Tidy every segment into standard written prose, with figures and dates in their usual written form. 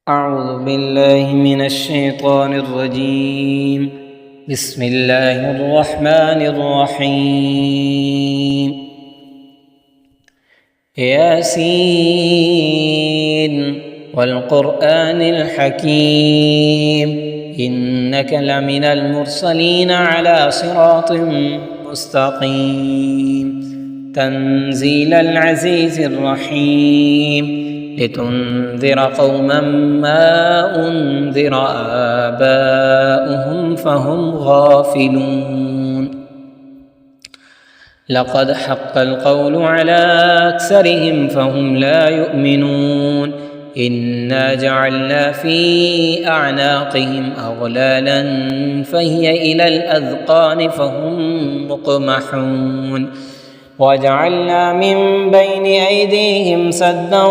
أعوذ بالله من الشيطان الرجيم. بسم الله الرحمن الرحيم. ياسين والقرآن الحكيم إنك لمن المرسلين على صراط مستقيم تنزيل العزيز الرحيم لتنذر قوما ما أنذر آباؤهم فهم غافلون. لقد حق القول على أكثرهم فهم لا يؤمنون. إنا جعلنا في أعناقهم أغلالا فهي إلى الأذقان فهم مقمحون. وجعلنا من بين أيديهم سدا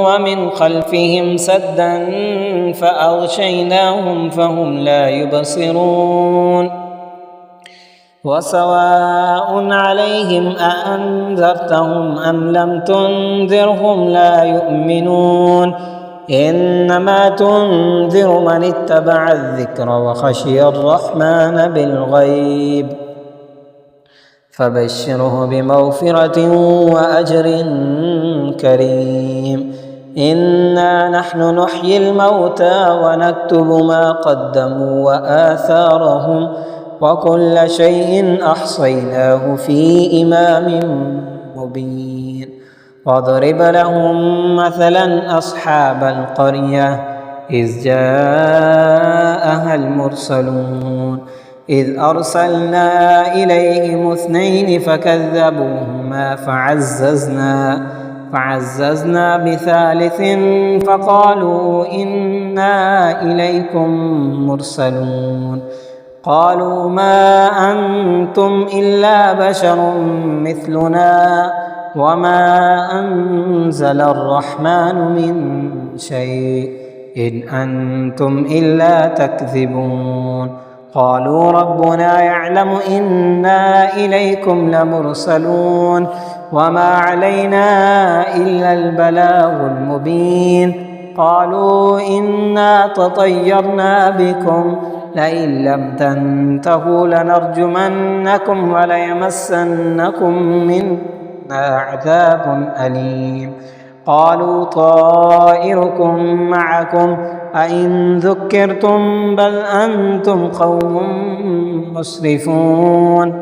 ومن خلفهم سدا فأغشيناهم فهم لا يبصرون. وسواء عليهم أأنذرتهم أم لم تنذرهم لا يؤمنون. إنما تنذر من اتبع الذكر وخشي الرحمن بالغيب فبشره بمغفرة وأجر كريم. إنا نحن نحيي الموتى ونكتب ما قدموا وآثارهم وكل شيء أحصيناه في إمام مبين. واضرب لهم مثلا أصحاب القرية إذ جاءها المرسلون إذ أرسلنا إليهم 2 فكذبوهما فعززنا بثالث فقالوا إنا إليكم مرسلون. قالوا ما أنتم إلا بشر مثلنا وما أنزل الرحمن من شيء إن أنتم إلا تكذبون. قالوا ربنا يعلم إنا إليكم لمرسلون وما علينا إلا البلاغ المبين. قالوا إنا تطيرنا بكم لئن لم تنتهوا لنرجمنكم وليمسنكم منا عذاب أليم. قالوا طائركم معكم أئن ذكرتم بل أنتم قوم مسرفون.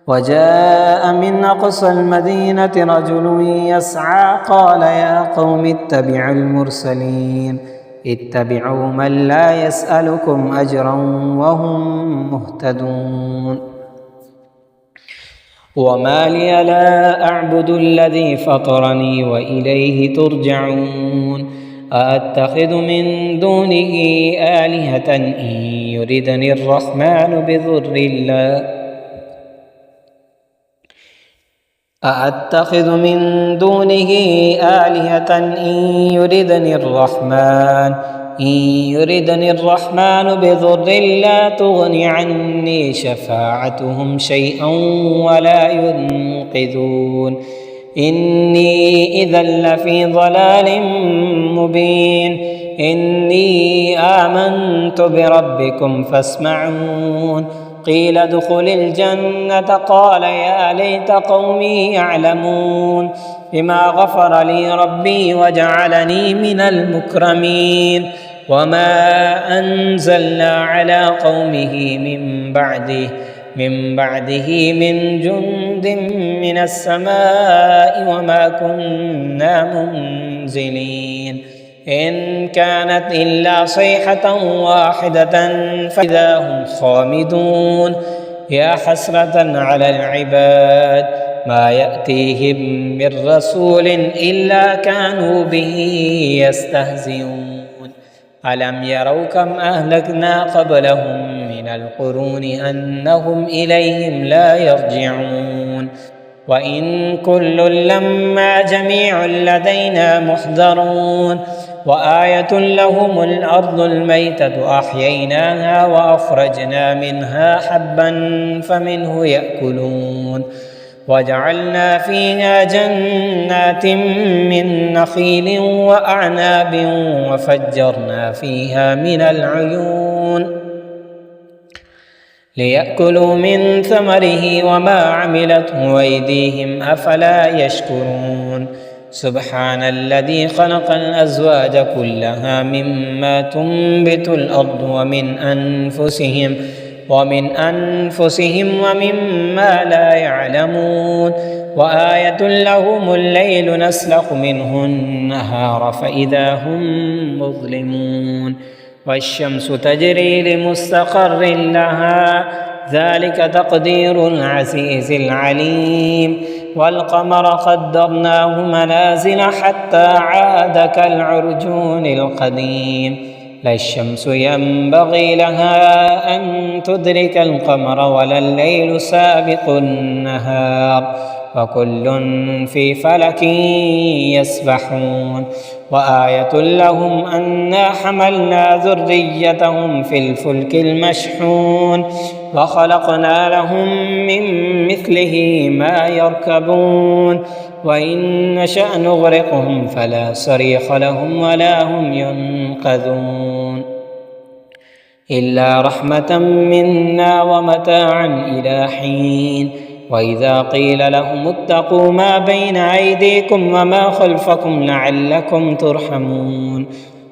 وجاء من أقصى المدينة رجل يسعى قال يا قوم اتبعوا المرسلين اتبعوا من لا يسألكم أجرا وهم مهتدون. وما لي لا أعبد الذي فطرني وإليه ترجعون. أأتخذ من دونه آلهة إن يردني الرحمن بضر لا تغن عني شفاعتهم شيئا ولا ينقذون. إني إذا لفي ضلال مبين. إني آمنت بربكم فاسمعون. قيل ادخل الجنة قال يا ليت قومي يعلمون بما غفر لي ربي وجعلني من المكرمين. وما أنزلنا على قومه من بعده من جند من السماء وما كنا منزلين. إن كانت إلا صيحة واحدة فإذا هم خامدون. يا حسرة على العباد ما يأتيهم من رسول إلا كانوا به يستهزئون. ألم يروا كم أهلكنا قبلهم من القرون أنهم إليهم لا يرجعون. وإن كل لما جميع لدينا محضرون. وآية لهم الأرض الميتة أحييناها وأخرجنا منها حبا فمنه يأكلون وجعلنا فيها جنات من نخيل وأعناب وفجرنا فيها من العيون ليأكلوا من ثمره وما عملته أيديهم أفلا يشكرون سبحان الذي خلق الأزواج كلها مما تنبت الأرض ومن أنفسهم ومما لا يعلمون وآية لهم الليل نسلخ منه النهار فإذا هم مظلمون والشمس تجري لمستقر لها ذلك تقدير العزيز العليم والقمر قدرناه منازل حتى عاد كالعرجون القديم لا الشمس ينبغي لها أن تدرك القمر ولا الليل سابق النهار وكل في فلك يسبحون وآية لهم أنا حملنا ذريتهم في الفلك المشحون وخلقنا لهم من مثله ما يركبون وإن نشأ نغرقهم فلا صريخ لهم ولا هم ينقذون إلا رحمة منا ومتاعا إلى حين وإذا قيل لهم اتقوا ما بين أيديكم وما خلفكم لعلكم ترحمون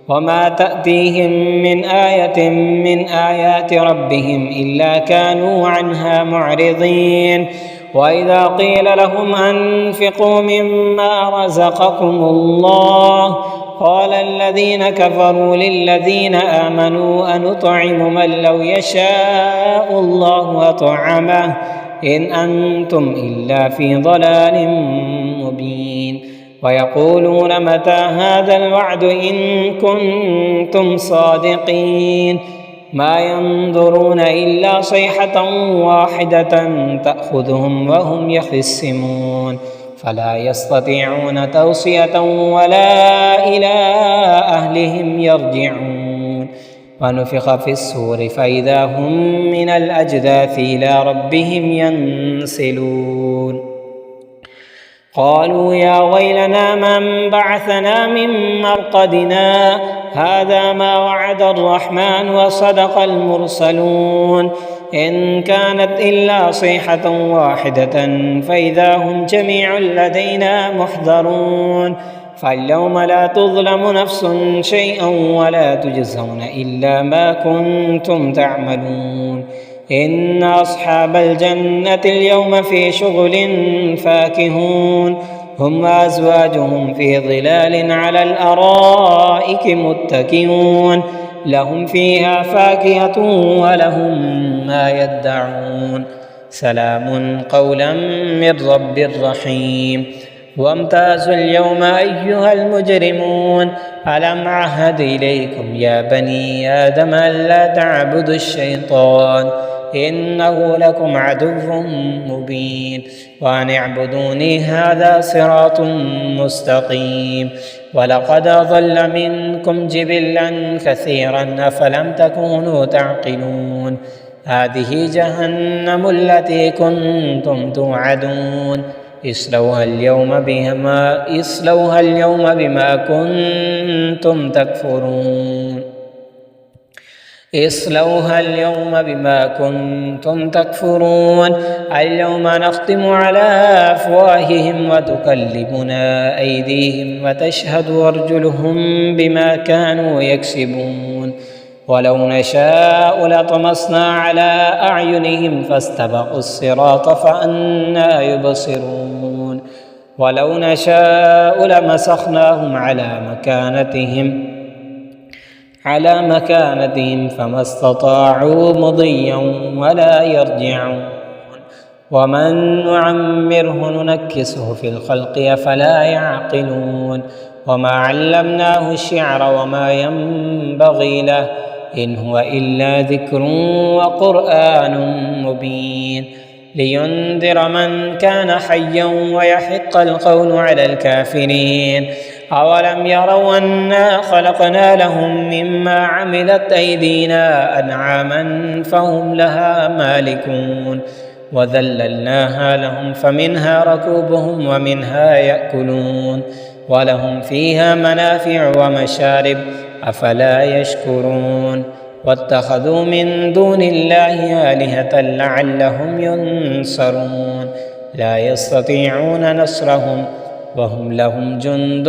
وما تأتيهم من آية من آيات ربهم إلا كانوا عنها معرضين وإذا قيل لهم أنفقوا مما رزقكم الله قال الذين كفروا للذين آمنوا أنطعم من لو يشاء الله أطعمه إن أنتم إلا في ضلال مبين ويقولون متى هذا الوعد إن كنتم صادقين ما ينظرون إلا صيحة واحدة تأخذهم وهم يخصمون فلا يستطيعون توصية ولا إلى أهلهم يرجعون ونفخ في الصور فإذا هم من الأجداث إلى ربهم ينسلون قالوا يا ويلنا من بعثنا من مرقدنا هذا ما وعد الرحمن وصدق المرسلون إن كانت إلا صيحة واحدة فإذا هم جميع لدينا محضرون فاليوم لا تظلم نفس شيئا ولا تجزون إلا ما كنتم تعملون إن أصحاب الجنة اليوم في شغل فاكهون هم وأزواجهم في ظلال على الأرائك متكئون لهم فيها فاكهة ولهم ما يدعون سلام قولا من رب رحيم وامتازوا اليوم أيها المجرمون ألم عهد إليكم يا بني آدم ألا تعبدوا الشيطان إنه لكم عدو مبين وأن اعبدوني هذا صراط مستقيم ولقد أضل منكم جبلا كثيرا أفلم تكونوا تعقلون هذه جهنم التي كنتم توعدون اصلوها اليوم بما كنتم تكفرون اليوم نختم على أفواههم وتكلمنا أيديهم وتشهد أرجلهم بما كانوا يكسبون ولو نشاء لطمسنا على أعينهم فاستبقوا الصراط فأنى يبصرون ولو نشاء لمسخناهم على مكانتهم فما استطاعوا مضيا ولا يرجعون ومن نعمره ننكسه في الخلق أفلا يعقلون وما علمناه الشعر وما ينبغي له إن هو إلا ذكر وقرآن مبين لينذر من كان حيا ويحق القول على الكافرين أولم يروا أنا خلقنا لهم مما عملت أيدينا أنعاما فهم لها مالكون وذللناها لهم فمنها ركوبهم ومنها يأكلون ولهم فيها منافع ومشارب أفلا يشكرون واتخذوا من دون الله آلهة لعلهم ينصرون لا يستطيعون نصرهم وهم لهم جند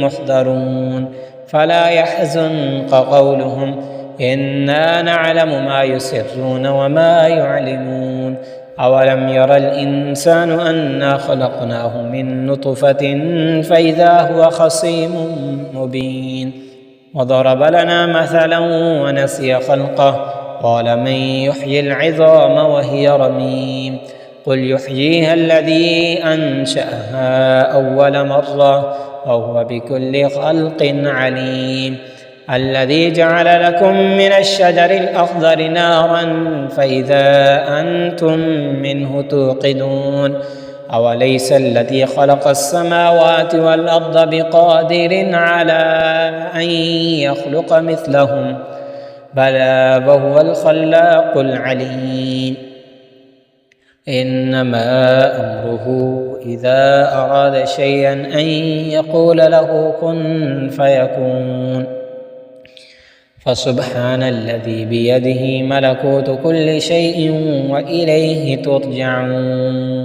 محضرون فلا يحزنك قولهم إنا نعلم ما يسرون وما يعلنون أولم ير الإنسان أنا خلقناه من نطفة فإذا هو خصيم مبين وضرب لنا مثلا ونسي خلقه قال من يحيي العظام وهي رميم قل يحييها الذي أنشأها أول مرة وهو بكل خلق عليم الذي جعل لكم من الشجر الأخضر نارا فإذا أنتم منه توقدون أوليس الذي خلق السماوات والأرض بقادر على أن يخلق مثلهم بلى وهو الخلاق العليم إنما أمره إذا أراد شيئا أن يقول له كن فيكون فسبحان الذي بيده ملكوت كل شيء وإليه ترجعون